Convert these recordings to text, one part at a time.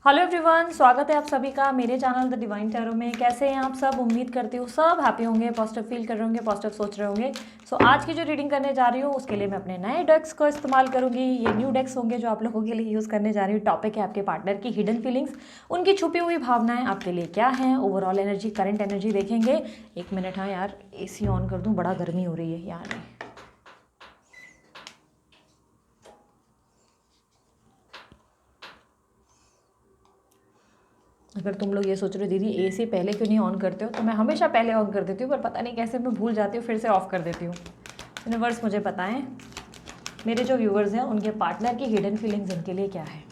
Hello everyone, स्वागत है आप सभी का मेरे चैनल द डिवाइन टैरो में। कैसे हैं आप सब? उम्मीद करती हूँ सब हैप्पी होंगे, पॉजिटिव फील कर रहे होंगे, पॉजिटिव सोच रहे होंगे। सो आज की जो रीडिंग करने जा रही हूँ उसके लिए मैं अपने नए डेक्स को इस्तेमाल करूँगी। ये न्यू डेक्स होंगे जो आप लोगों के लिए यूज़ करने जा रही हूँ। टॉपिक है आपके पार्टनर की हिडन फीलिंग्स, उनकी छुपी हुई भावनाएं आपके लिए क्या हैं। ओवरऑल एनर्जी, करंट एनर्जी देखेंगे। एक मिनट, हाँ यार AC ऑन कर दूँ, बड़ा गर्मी हो रही है यार। अगर तुम लोग ये सोच रहे हो दीदी AC पहले क्यों नहीं ऑन करते हो, तो मैं हमेशा पहले ऑन कर देती हूँ, पर पता नहीं कैसे मैं भूल जाती हूँ, फिर से ऑफ कर देती हूँ। यूनिवर्स मुझे बताएं मेरे जो व्यूवर्स हैं उनके पार्टनर की हिडन फीलिंग्स इनके लिए क्या है।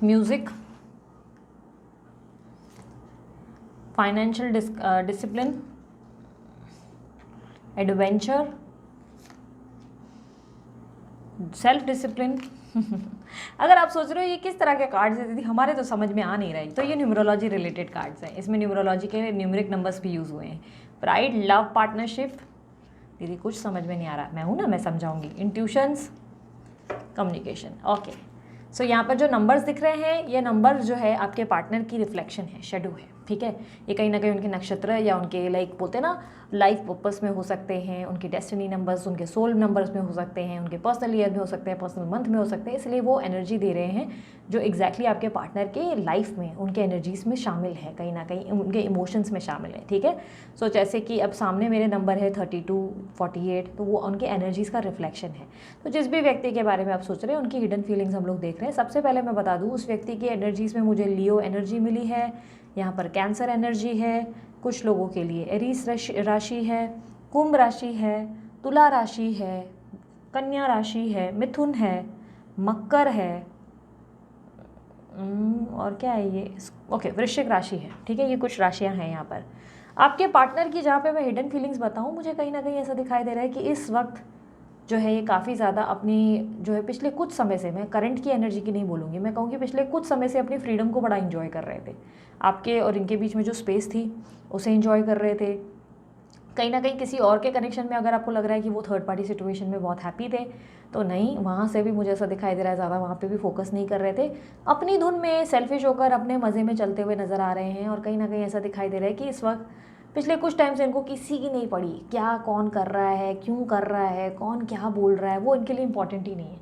Music, financial discipline, adventure, self discipline. अगर आप सोच रहे हो ये किस तरह के कार्ड्स हैं दीदी, हमारे तो समझ में आ नहीं रहे, तो ये न्यूमरोलॉजी रिलेटेड कार्ड्स हैं। इसमें न्यूमरोलॉजी के न्यूमरिक नंबर्स भी यूज़ हुए हैं। Pride, love, partnership. दीदी कुछ समझ में नहीं आ रहा, मैं हूँ ना, मैं समझाऊंगी। Intuitions, communication. ओके, सो यहाँ पर जो नंबर्स दिख रहे हैं, ये नंबर जो है आपके पार्टनर की रिफ्लेक्शन है, शेडो है, ठीक है। ये कहीं ना कहीं उनके नक्षत्र या उनके लाइक बोलते हैं ना लाइफ पर्पस में हो सकते हैं, उनके डेस्टिनी नंबर्स, उनके सोल नंबर्स में हो सकते हैं, उनके पर्सनल ईयर में हो सकते हैं, पर्सनल मंथ में हो सकते हैं। इसलिए वो एनर्जी दे रहे हैं जो एग्जैक्टली आपके पार्टनर के लाइफ में, उनके एनर्जीज में शामिल है, कहीं ना कहीं उनके इमोशंस में शामिल है, ठीक है। सो जैसे कि अब सामने मेरे नंबर है 32, 48, तो वो उनके एनर्जीज़ का रिफ्लेक्शन है। तो जिस भी व्यक्ति के बारे में आप सोच रहे हैं उनकी हिडन फीलिंग्स हम लोग देख रहे हैं। सबसे पहले मैं बता दूँ, उस व्यक्ति की एनर्जीज़ में मुझे लियो एनर्जी मिली है, यहाँ पर कैंसर एनर्जी है, कुछ लोगों के लिए एरीस राशि है, कुंभ राशि है, तुला राशि है, कन्या राशि है, मिथुन है, मकर है, और क्या है ये, ओके, वृश्चिक राशि है, ठीक है। ये कुछ राशियां हैं यहाँ पर आपके पार्टनर की, जहाँ पे मैं हिडन फीलिंग्स बताऊँ, मुझे कहीं ना कहीं ऐसा दिखाई दे रहा है कि इस वक्त जो है ये काफ़ी ज़्यादा अपनी जो है पिछले कुछ समय से, मैं करंट की एनर्जी की नहीं बोलूँगी, मैं कहूँगी पिछले कुछ समय से अपनी फ्रीडम को बड़ा इन्जॉय कर रहे थे। आपके और इनके बीच में जो स्पेस थी उसे इन्जॉय कर रहे थे। कहीं ना कहीं किसी और के कनेक्शन में अगर आपको लग रहा है कि वो थर्ड पार्टी सिचुएशन में बहुत हैप्पी थे, तो नहीं, वहाँ से भी मुझे ऐसा दिखाई दे रहा है ज़्यादा वहाँ पे भी फोकस नहीं कर रहे थे। अपनी धुन में सेल्फिश होकर अपने मज़े में चलते हुए नज़र आ रहे हैं। और कहीं ना कहीं ऐसा दिखाई दे रहा है कि इस वक्त पिछले कुछ टाइम से इनको किसी की नहीं पड़ी, क्या कौन कर रहा है, क्यों कर रहा है, कौन क्या बोल रहा है, वो इनके लिए इंपॉर्टेंट ही नहीं है।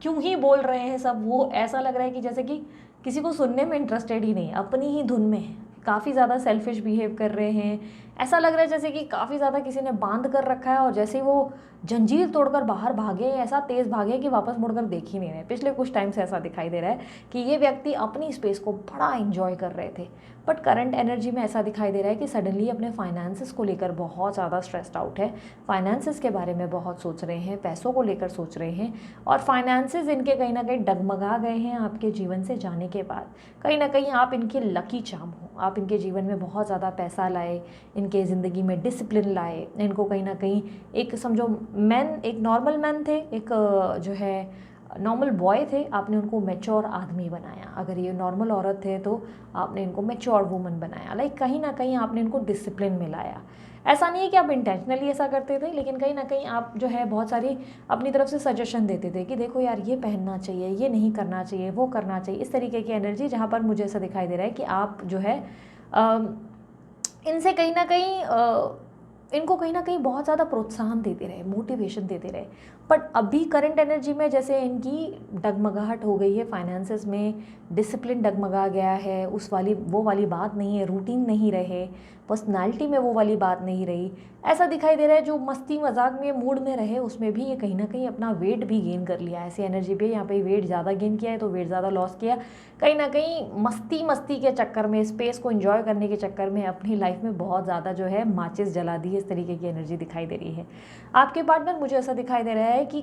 क्यों ही बोल रहे हैं सब, वो ऐसा लग रहा है कि जैसे कि किसी को सुनने में इंटरेस्टेड ही नहीं, अपनी ही धुन में है। काफ़ी ज़्यादा सेल्फिश बिहेव कर रहे हैं। ऐसा लग रहा है जैसे कि काफ़ी ज़्यादा किसी ने बांध कर रखा है और जैसे ही वो जंजीर तोड़कर बाहर भागे, ऐसा तेज़ भागे कि वापस मुड़कर देख ही नहीं रहे। पिछले कुछ टाइम से ऐसा दिखाई दे रहा है कि ये व्यक्ति अपनी स्पेस को बड़ा इंजॉय कर रहे थे, बट करंट एनर्जी में ऐसा दिखाई दे रहा है कि सडनली अपने फाइनेंसेस को लेकर बहुत ज़्यादा स्ट्रेस्ड आउट है। फाइनेंसेस के बारे में बहुत सोच रहे हैं, पैसों को लेकर सोच रहे हैं, और फाइनेंसेस इनके कहीं ना कहीं डगमगा गए हैं आपके जीवन से जाने के बाद। कहीं ना कहीं आप इनके लकी चार्म हो, आप इनके जीवन में बहुत ज़्यादा पैसा लाए, इनके ज़िंदगी में डिसिप्लिन लाए, इनको कहीं ना कहीं एक समझो मैन, एक नॉर्मल मैन थे, एक जो है नॉर्मल बॉय थे, आपने उनको मैच्योर आदमी बनाया। अगर ये नॉर्मल औरत थे तो आपने इनको मैच्योर वुमन बनाया। लाइक कहीं ना कहीं आपने इनको डिसिप्लिन में लाया। ऐसा नहीं है कि आप इंटेंशनली ऐसा करते थे, लेकिन कहीं ना कहीं आप जो है बहुत सारी अपनी तरफ से सजेशन देते थे कि देखो यार ये पहनना चाहिए, ये नहीं करना चाहिए, वो करना चाहिए, इस तरीके की एनर्जी। जहाँ पर मुझे ऐसा दिखाई दे रहा है कि आप जो है इनसे कहीं ना कहीं इनको कहीं ना कहीं बहुत ज़्यादा प्रोत्साहन देते रहे, मोटिवेशन देते रहे। बट अभी करंट एनर्जी में जैसे इनकी डगमगाहट हो गई है, फाइनेंसेस में डिसिप्लिन डगमगा गया है, उस वाली वो वाली बात नहीं है, रूटीन नहीं रहे, पर्सनालिटी में वो वाली बात नहीं रही। ऐसा दिखाई दे रहा है जो मस्ती मजाक में मूड में रहे उसमें भी ये कहीं ना कहीं अपना वेट भी गेन कर लिया। ऐसी एनर्जी पे यहाँ पे वेट ज़्यादा गेन किया है तो वेट ज़्यादा लॉस किया। कहीं ना कहीं मस्ती के चक्कर में, स्पेस को एंजॉय करने के चक्कर में अपनी लाइफ में बहुत ज़्यादा जो है माचिस जला दी है। इस तरीके की एनर्जी दिखाई दे रही है। आपके पार्टनर मुझे ऐसा दिखाई दे रहा है कि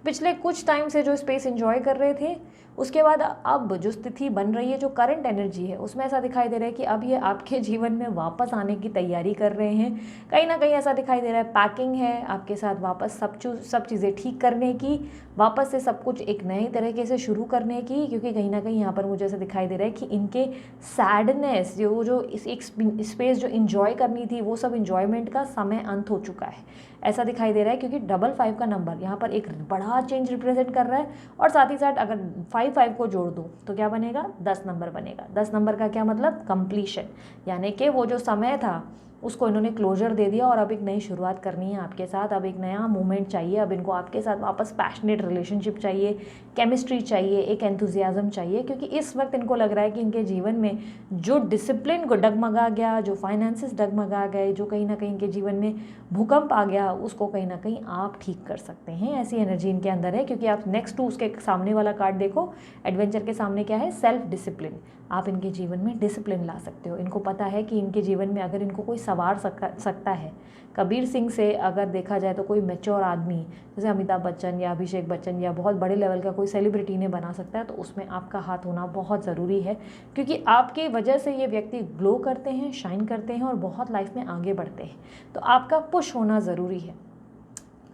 पिछले कुछ टाइम से जो स्पेस एंजॉय कर रहे थे उसके बाद अब जो स्थिति बन रही है, जो करंट एनर्जी है, उसमें ऐसा दिखाई दे रहा है कि अब ये आपके जीवन में वापस आने की तैयारी कर रहे हैं। कहीं ना कहीं ऐसा दिखाई दे रहा है पैकिंग है आपके साथ वापस सब चीज़ें ठीक करने की, वापस से सब कुछ एक नए तरीके से शुरू करने की, क्योंकि कहीं ना कहीं यहाँ पर मुझे ऐसा दिखाई दे रहा है कि इनके सैडनेस जो इस एक स्पेस जो इन्जॉय करनी थी, वो सब इन्जॉयमेंट का समय अंत हो चुका है, ऐसा दिखाई दे रहा है। क्योंकि 55 का नंबर यहाँ पर एक बड़ा चेंज रिप्रेजेंट कर रहा है, और साथ ही साथ अगर 5 को जोड़ दूँ तो क्या बनेगा, 10 नंबर बनेगा। 10 नंबर का क्या मतलब, कंप्लीशन, यानी कि वो जो समय था उसको इन्होंने क्लोजर दे दिया और अब एक नई शुरुआत करनी है आपके साथ। अब एक नया मूवमेंट चाहिए, अब इनको आपके साथ वापस पैशनेट रिलेशनशिप चाहिए, केमिस्ट्री चाहिए, एक एंथुजियाज्म चाहिए, क्योंकि इस वक्त इनको लग रहा है कि इनके जीवन में जो डिसिप्लिन को डगमगा गया, जो फाइनेंसेस डगमगा गए, जो कहीं ना कहीं इनके जीवन में भूकंप आ गया, उसको कहीं ना कहीं आप ठीक कर सकते हैं। ऐसी एनर्जी इनके अंदर है, क्योंकि आप नेक्स्ट टू उसके सामने वाला कार्ड देखो, एडवेंचर के सामने क्या है, सेल्फ डिसिप्लिन। आप इनके जीवन में डिसिप्लिन ला सकते हो। इनको पता है कि इनके जीवन में अगर इनको कोई संवार सकता है, कबीर सिंह से अगर देखा जाए तो कोई मैच्योर आदमी जैसे अमिताभ बच्चन या अभिषेक बच्चन या बहुत बड़े लेवल का कोई सेलिब्रिटी ने बना सकता है, तो उसमें आपका हाथ होना बहुत ज़रूरी है, क्योंकि आपके वजह से ये व्यक्ति ग्लो करते हैं, शाइन करते हैं और बहुत लाइफ में आगे बढ़ते हैं। तो आपका पुश होना ज़रूरी है।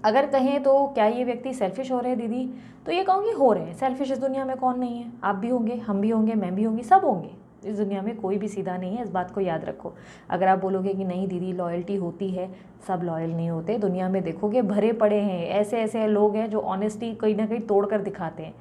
अगर कहें तो क्या ये व्यक्ति सेल्फिश हो रहे हैं दीदी, तो ये कहूँगी हो रहे हैं। सेल्फिश इस दुनिया में कौन नहीं है, आप भी होंगे, हम भी होंगे, मैं भी होंगी, सब होंगे। इस दुनिया में कोई भी सीधा नहीं है, इस बात को याद रखो। अगर आप बोलोगे कि नहीं दीदी लॉयल्टी होती है, सब लॉयल नहीं होते। दुनिया में देखोगे भरे पड़े हैं, ऐसे ऐसे लोग हैं जो ऑनेस्टी कहीं ना कहीं तोड़ कर दिखाते हैं।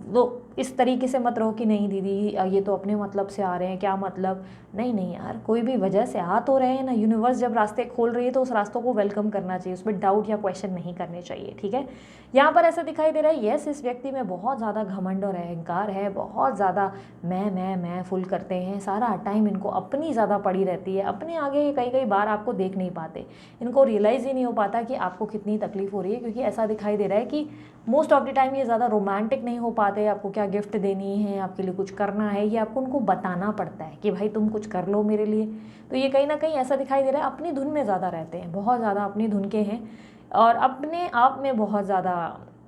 तो इस तरीके से मत रहो कि नहीं दीदी ये तो अपने मतलब से आ रहे हैं, क्या मतलब, नहीं नहीं यार, कोई भी वजह से आ तो रहे हैं ना। यूनिवर्स जब रास्ते खोल रही है तो उस रास्तों को वेलकम करना चाहिए, उसमें डाउट या क्वेश्चन नहीं करने चाहिए, ठीक है। यहाँ पर ऐसा दिखाई दे रहा है, यस इस व्यक्ति में बहुत ज़्यादा घमंड और अहंकार है, बहुत ज़्यादा मैं फुल करते हैं, सारा टाइम इनको अपनी ज़्यादा पड़ी रहती है, अपने आगे कई बार आपको देख नहीं पाते, इनको रियलाइज़ ही नहीं हो पाता कि आपको कितनी तकलीफ हो रही है। क्योंकि ऐसा दिखाई दे रहा है कि मोस्ट ऑफ द टाइम ये ज़्यादा रोमांटिक नहीं हो पाते, आपको क्या गिफ्ट देनी है, आपके लिए कुछ करना है, ये आपको उनको बताना पड़ता है कि भाई तुम कुछ कर लो मेरे लिए। तो ये कहीं ना कहीं ऐसा दिखाई दे रहा है अपनी धुन में ज़्यादा रहते हैं, बहुत ज़्यादा अपनी धुन के हैं और अपने आप में बहुत ज़्यादा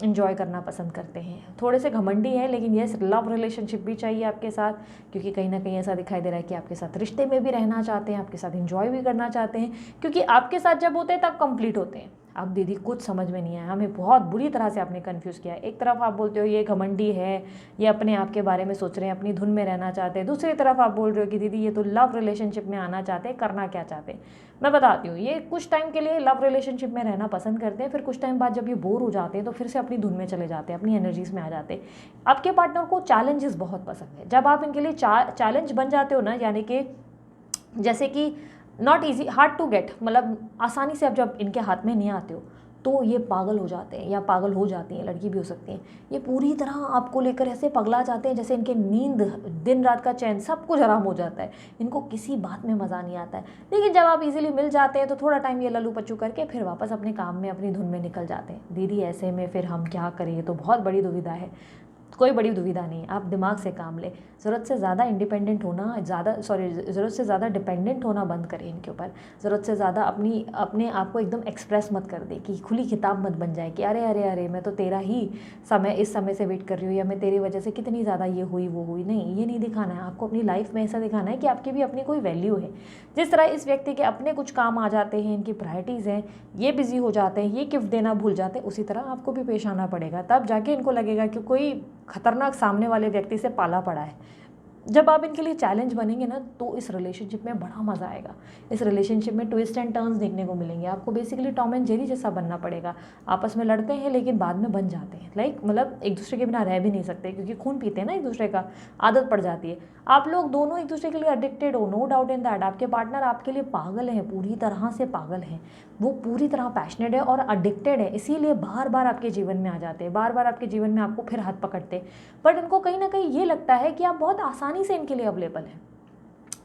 इन्जॉय करना पसंद करते हैं। थोड़े से घमंडी है, लेकिन ये लव रिलेशनशिप भी चाहिए आपके साथ, क्योंकि कहीं ना कहीं ऐसा दिखाई दे रहा है कि आपके साथ रिश्ते में भी रहना चाहते हैं, आपके साथ इन्जॉय भी करना चाहते हैं, क्योंकि आपके साथ जब होते हैं तब कंप्लीट होते हैं। अब दीदी कुछ समझ में नहीं आया, हमें बहुत बुरी तरह से आपने कंफ्यूज किया। एक तरफ आप बोलते हो ये घमंडी है, ये अपने आप के बारे में सोच रहे हैं, अपनी धुन में रहना चाहते हैं, दूसरी तरफ आप बोल रहे हो कि दीदी ये तो लव रिलेशनशिप में आना चाहते हैं, करना क्या चाहते हैं। मैं बताती हूँ, ये कुछ टाइम के लिए लव रिलेशनशिप में रहना पसंद करते हैं, फिर कुछ टाइम बाद जब ये बोर हो जाते हैं तो फिर से अपनी धुन में चले जाते हैं, अपनी एनर्जीज में आ जाते हैं। आपके पार्टनर को चैलेंजेस बहुत पसंद है। जब आप इनके लिए चैलेंज बन जाते हो ना, यानी कि जैसे कि not easy, hard to get, मतलब आसानी से अब जब इनके हाथ में नहीं आते हो तो ये पागल हो जाते हैं या पागल हो जाती हैं, लड़की भी हो सकती हैं। ये पूरी तरह आपको लेकर ऐसे पगला जाते हैं जैसे इनके नींद, दिन रात का चैन सब कुछ हराम हो जाता है, इनको किसी बात में मज़ा नहीं आता है। लेकिन जब आप इजीली मिल जाते हैं तो थोड़ा टाइम ये लल्लू पच्चू करके फिर वापस अपने काम में, अपनी धुन में निकल जाते हैं। दीदी ऐसे में फिर हम क्या करें, ये तो बहुत बड़ी दुविधा है। कोई बड़ी दुविधा नहीं है, आप दिमाग से काम ले। ज़रूरत से ज़्यादा इंडिपेंडेंट होना, ज़रूरत से ज़्यादा डिपेंडेंट होना बंद करें इनके ऊपर। ज़रूरत से ज़्यादा अपने आप को एकदम एक्सप्रेस मत कर दे, कि खुली किताब मत बन जाए कि अरे अरे अरे मैं तो तेरा ही इस समय से वेट कर रही हूँ, या मैं तेरी वजह से कितनी ज़्यादा ये हुई वो हुई। नहीं, ये नहीं दिखाना है आपको। अपनी लाइफ में ऐसा दिखाना है कि आपकी भी अपनी कोई वैल्यू है। जिस तरह इस व्यक्ति के अपने कुछ काम आ जाते हैं, इनकी प्रायोरिटीज़ हैं, ये बिजी हो जाते हैं, ये गिफ्ट देना भूल जाते हैं, उसी तरह आपको भी पेश आना पड़ेगा। तब जाके इनको लगेगा कि कोई खतरनाक सामने वाले व्यक्ति से पाला पड़ा है। जब आप इनके लिए चैलेंज बनेंगे ना, तो इस रिलेशनशिप में बड़ा मज़ा आएगा। इस रिलेशनशिप में ट्विस्ट एंड टर्न्स देखने को मिलेंगे आपको। बेसिकली टॉम एंड जेरी जैसा बनना पड़ेगा। आपस में लड़ते हैं लेकिन बाद में बन जाते हैं, मतलब एक दूसरे के बिना रह भी नहीं सकते, क्योंकि खून पीते हैं ना एक दूसरे का, आदत पड़ जाती है। आप लोग दोनों एक दूसरे के लिए एडिक्टेड हो, नो डाउट इन दैट। आपके पार्टनर आपके लिए पागल है, पूरी तरह से पागल है, वो पूरी तरह पैशनेट है और एडिक्टेड है, इसीलिए बार बार आपके जीवन में आ जाते हैं, बार बार आपके जीवन में आपको फिर हाथ पकड़ते। बट इनको कहीं ना कहीं ये लगता है कि आप बहुत आसानी से इनके लिए अवेलेबल हैं।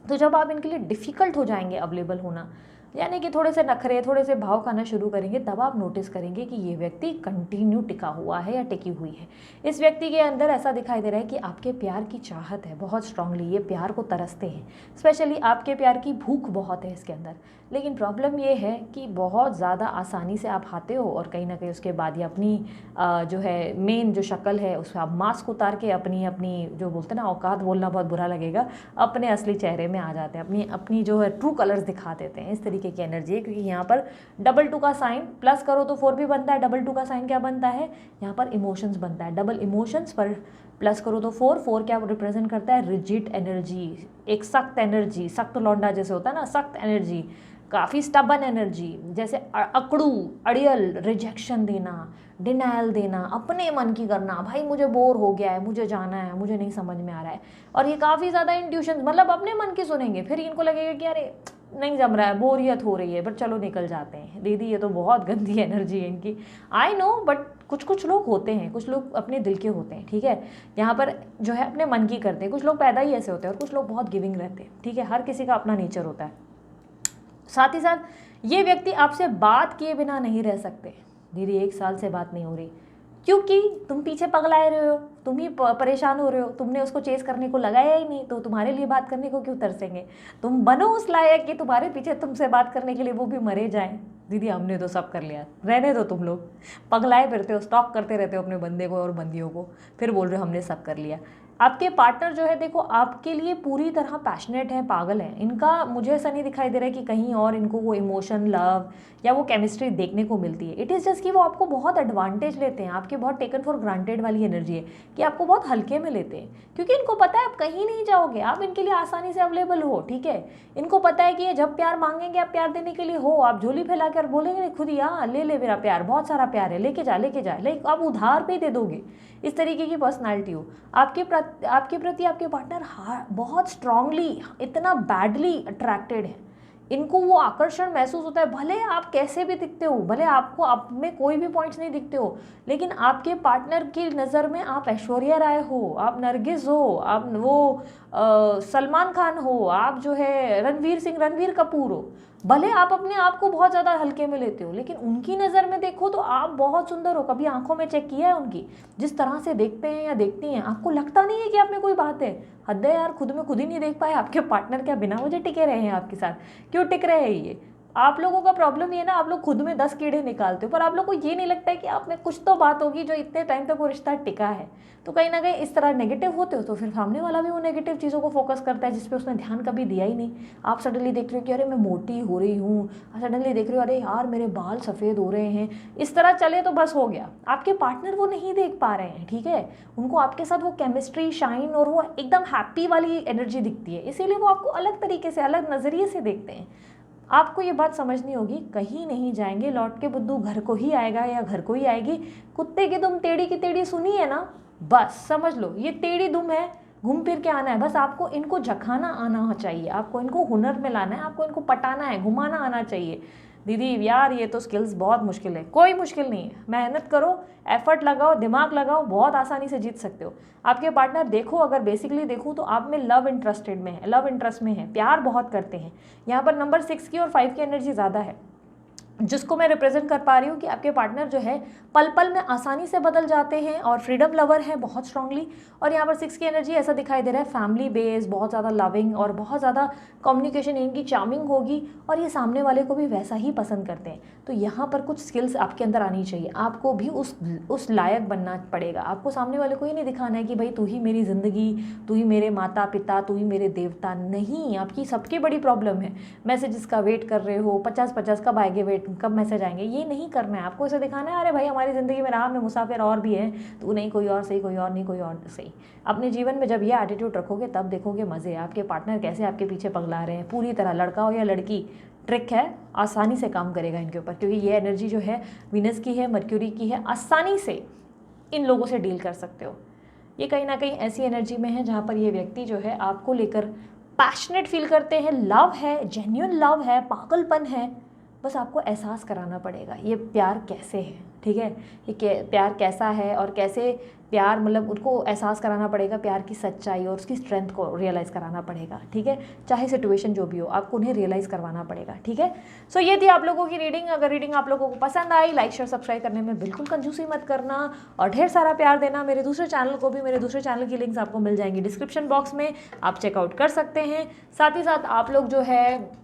तो जब आप इनके लिए डिफ़िकल्ट हो जाएंगे अवेलेबल होना, यानी कि थोड़े से नखरे, थोड़े से भाव खाना शुरू करेंगे, तब आप नोटिस करेंगे कि ये व्यक्ति कंटिन्यू टिका हुआ है या टिकी हुई है। इस व्यक्ति के अंदर ऐसा दिखाई दे रहा है कि आपके प्यार की चाहत है बहुत स्ट्रांगली, ये प्यार को तरसते हैं, स्पेशली आपके प्यार की भूख बहुत है इसके अंदर। लेकिन प्रॉब्लम ये है कि बहुत ज़्यादा आसानी से आप आते हो और कहीं ना कहीं उसके बाद ये अपनी जो है मेन जो शक्ल है उसमें आप मास्क उतार के अपनी अपनी जो बोलते हैं ना, औकात बोलना बहुत बुरा लगेगा, अपने असली चेहरे में आ जाते हैं, अपनी अपनी जो है ट्रू कलर्स दिखा देते हैं। इस तरीके की एनर्जी है, क्योंकि यहाँ पर डबल 2 का साइन प्लस करो तो 4 भी बनता है। डबल 2 का साइन क्या बनता है, यहाँ पर इमोशंस बनता है। डबल इमोशंस पर प्लस करो तो 4 क्या रिप्रेजेंट करता है, रिजिड एनर्जी, एक सख्त एनर्जी, सख्त लौंडा जैसे होता है ना, सख्त एनर्जी, काफ़ी स्टबन एनर्जी, जैसे अकड़ू, अड़ियल, रिजेक्शन देना, डिनायल देना, अपने मन की करना, भाई मुझे बोर हो गया है, मुझे जाना है, मुझे नहीं समझ में आ रहा है। और ये काफ़ी ज़्यादा इंट्यूशन, मतलब अपने मन की सुनेंगे, फिर इनको लगेगा कि अरे नहीं जम रहा है, बोरियत हो रही है, बट चलो निकल जाते हैं। दीदी ये तो बहुत गंदी एनर्जी है इनकी, आई नो, बट कुछ कुछ लोग होते हैं, कुछ लोग अपने दिल के होते हैं, ठीक है, यहाँ पर जो है अपने मन की करते हैं। कुछ लोग पैदा ही ऐसे होते हैं और कुछ लोग बहुत गिविंग रहते हैं, ठीक है, हर किसी का अपना नेचर होता है। साथ ही साथ ये व्यक्ति आपसे बात किए बिना नहीं रह सकते। दीदी 1 साल से बात नहीं हो रही, क्योंकि तुम पीछे पगलाए रहे हो, तुम ही परेशान हो रहे हो, तुमने उसको चेस करने को लगाया ही नहीं, तो तुम्हारे लिए बात करने को क्यों तरसेंगे। तुम बनो उस लायक कि तुम्हारे पीछे तुमसे बात करने के लिए वो भी मरे जाएं। दीदी हमने तो सब कर लिया, रहने दो, तुम लोग पगलाए फिरते हो, स्टॉक करते रहते हो अपने बंदे को और बंदियों को, फिर बोल रहे हो हमने सब कर लिया। आपके पार्टनर जो है देखो आपके लिए पूरी तरह पैशनेट है, पागल है। इनका मुझे ऐसा नहीं दिखाई दे रहा है कि कहीं और इनको वो इमोशन, लव या वो केमिस्ट्री देखने को मिलती है। इट इज़ जस्ट कि वो आपको बहुत एडवांटेज लेते हैं, आपके बहुत टेकन फॉर ग्रांटेड वाली एनर्जी है कि आपको बहुत हल्के में लेते हैं, क्योंकि इनको पता है आप कहीं नहीं जाओगे, आप इनके लिए आसानी से अवेलेबल हो, ठीक है। इनको पता है कि ये जब प्यार मांगेंगे आप प्यार देने के लिए हो, आप झोली फैला कर बोलेंगे खुद ही हाँ ले ले मेरा प्यार, बहुत सारा प्यार है, लेके जा लाइक आप उधार पे ही दे दोगे। इस तरीके की पर्सनालिटी हो आपके प्रति आपके पार्टनर बहुत स्ट्रांगली, इतना बैडली अट्रैक्टेड है, इनको वो आकर्षण महसूस होता है। भले आप कैसे भी दिखते हो, भले आपको आप में कोई भी पॉइंट्स नहीं दिखते हो, लेकिन आपके पार्टनर की नज़र में आप ऐश्वर्या राय हो, आप नरगिस हो, आप वो सलमान खान हो, आप जो है रणवीर कपूर हो। भले आप अपने आप को बहुत ज़्यादा हल्के में लेते हो, लेकिन उनकी नज़र में देखो तो आप बहुत सुंदर हो। कभी आंखों में चेक किया है उनकी, जिस तरह से देखते हैं या देखती हैं, आपको लगता नहीं है कि आप में कोई बात है। हद है यार, खुद में खुद ही नहीं देख पाए, आपके पार्टनर क्या बिना वजह टिके रहे हैं आपके साथ, क्यों टिक रहे हैं ये। आप लोगों का प्रॉब्लम ये ना, आप लोग खुद में 10 कीड़े निकालते हो, पर आप लोग को ये नहीं लगता है कि आप में कुछ तो बात होगी जो इतने टाइम तक वो रिश्ता टिका है। तो कहीं ना कहीं इस तरह नेगेटिव होते हो तो फिर सामने वाला भी वो नेगेटिव चीज़ों को फोकस करता है जिस पे उसने ध्यान कभी दिया ही नहीं। आप सडनली देख रहे हो कि अरे मैं मोटी हो रही हूँ, सडनली देख रहे हो अरे यार मेरे बाल सफ़ेद हो रहे हैं, इस तरह चले तो बस हो गया। आपके पार्टनर वो नहीं देख पा रहे हैं, ठीक है, उनको आपके साथ वो केमिस्ट्री, शाइन और वो एकदम हैप्पी वाली एनर्जी दिखती है, इसीलिए वो आपको अलग तरीके से, अलग नज़रिए से देखते हैं। आपको ये बात समझनी होगी, कहीं नहीं जाएंगे, लौट के बुद्धू घर को ही आएगा या घर को ही आएगी। कुत्ते की दुम टेढ़ी की टेढ़ी सुनी है ना, बस समझ लो ये टेढ़ी दुम है, घूम फिर के आना है। बस आपको इनको झखाना आना चाहिए, आपको इनको हुनर में लाना है, आपको इनको पटाना है, घुमाना आना चाहिए। दीदी यार ये तो स्किल्स बहुत मुश्किल है, कोई मुश्किल नहीं है, मेहनत करो, एफर्ट लगाओ, दिमाग लगाओ, बहुत आसानी से जीत सकते हो। आपके पार्टनर देखो, अगर बेसिकली देखूँ तो आप में लव इंटरेस्ट में है, प्यार बहुत करते हैं। यहाँ पर नंबर 6 की और 5 की एनर्जी ज़्यादा है, जिसको मैं रिप्रेजेंट कर पा रही हूँ कि आपके पार्टनर जो है पल पल में आसानी से बदल जाते हैं और फ्रीडम लवर है बहुत स्ट्रांगली। और यहाँ पर 6 की एनर्जी ऐसा दिखाई दे रहा है फैमिली बेस, बहुत ज़्यादा लविंग और बहुत ज़्यादा कम्युनिकेशन इनकी चार्मिंग होगी और ये सामने वाले को भी वैसा ही पसंद करते हैं। तो यहाँ पर कुछ स्किल्स आपके अंदर आनी चाहिए, आपको भी उस लायक बनना पड़ेगा। आपको सामने वाले को ये नहीं दिखाना है कि भाई तू ही मेरी ज़िंदगी, तू ही मेरे माता पिता, तू ही मेरे देवता। नहीं, आपकी सबकी बड़ी प्रॉब्लम है मैसेजेस का वेट कर रहे हो, 50-50 कब आएंगे, वेट कब मैसेज आएंगे, ये नहीं करना है आपको। इसे दिखाना है अरे भाई हमारी ज़िंदगी में राह में मुसाफिर और भी है, तू नहीं कोई और सही, कोई और नहीं कोई और सही। अपने जीवन में जब ये एटीट्यूड रखोगे तब देखोगे मज़े, आपके पार्टनर कैसे आपके पीछे पगला रहे हैं पूरी तरह। लड़का हो या लड़की, ट्रिक है, आसानी से काम करेगा इनके ऊपर, क्योंकि ये एनर्जी जो है वीनस की है, मर्क्यूरी की है, आसानी से इन लोगों से डील कर सकते हो। ये कहीं ना कहीं ऐसी एनर्जी में है जहाँ पर ये व्यक्ति जो है आपको लेकर पैशनेट फील करते हैं, लव है, जेन्युइन लव है, पागलपन है, बस आपको एहसास कराना पड़ेगा ये प्यार कैसे है, ठीक है, ये प्यार कैसा है और कैसे प्यार, मतलब उनको एहसास कराना पड़ेगा प्यार की सच्चाई और उसकी स्ट्रेंथ को रियलाइज़ कराना पड़ेगा, ठीक है। चाहे सिचुएशन जो भी हो आपको उन्हें रियलाइज़ करवाना पड़ेगा, ठीक है। सो ये थी आप लोगों की रीडिंग। अगर रीडिंग आप लोगों को पसंद आई, लाइक शेयर सब्सक्राइब करने में बिल्कुल कंजूसी मत करना और ढेर सारा प्यार देना। मेरे दूसरे चैनल को भी, मेरे दूसरे चैनल की लिंक्स आपको मिल जाएंगी डिस्क्रिप्शन बॉक्स में, आप चेकआउट कर सकते हैं। साथ ही साथ आप लोग जो है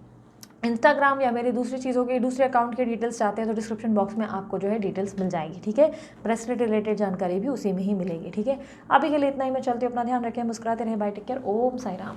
इंस्टाग्राम या मेरी दूसरी चीज़ों के दूसरे अकाउंट के डिटेल्स चाहते हैं तो डिस्क्रिप्शन बॉक्स में आपको जो है डिटेल्स मिल जाएगी, ठीक है। प्रेस से रिलेटेड जानकारी भी उसी में ही मिलेगी, ठीक है। अभी के लिए इतना ही, मैं चलती हूँ, अपना ध्यान रखें, मुस्कुराते रहें, बाय, टेक केयर, ओम साई राम।